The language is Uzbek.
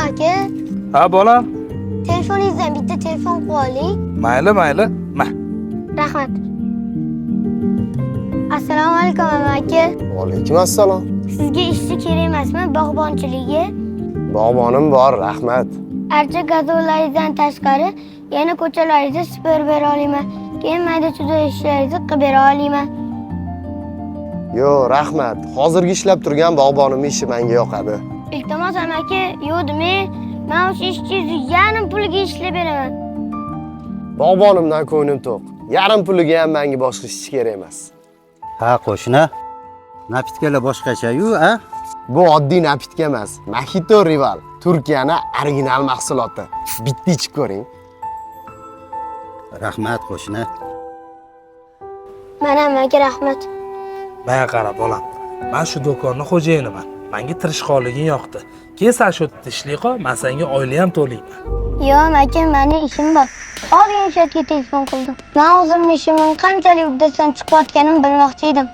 aka. Ha bolam. Telefoningizdan bitta telefon qilib oling. Mayli, mayli. Rahmat. Assalomu alaykum aka. Alaykum assalom. Sizga ishchi kerak emasmi, bog'bonchiligi? Bog'bonim bor, rahmat. Archa gazonlaringizdan tashqari yana ko'chalaringizni supurib bera olaman. Keyin mayda-chuyda ishlaringizni qilib bera olaman. Yo, rahmat. Hozirgi ishlab turgan bog'bonimning ishi menga yoqadi. Iltimos aka, yo'dimi? Men o'sha ishchingizni yarim puliga ishlab beraman. Bog'bonimdan ko'nglim to'q. Yarim puliga ham menga boshqa ishchi kerak emas. Ha, qo'shni. Napitkalar boshqacha-yu, a? Bu oddiy napitka emas. Mojito Rival, Turkiyaning original mahsuloti. Bitta ichib ko'ring. Rahmat, qo'shni. Mana aka, rahmat. Manga qara bolam. Men shu do'konning xo'jayiniman. Menga tirishqonliging yoqdi. Kelsa shu yerda ishli qol, men senga oylik ham to'layman. Yo'q aka, mening ishim bor. Hozir shu yerga telefon qildim. Men o'zimning ishimning qanchalik uddasidan chiqayotganimni bilmoqchi edim.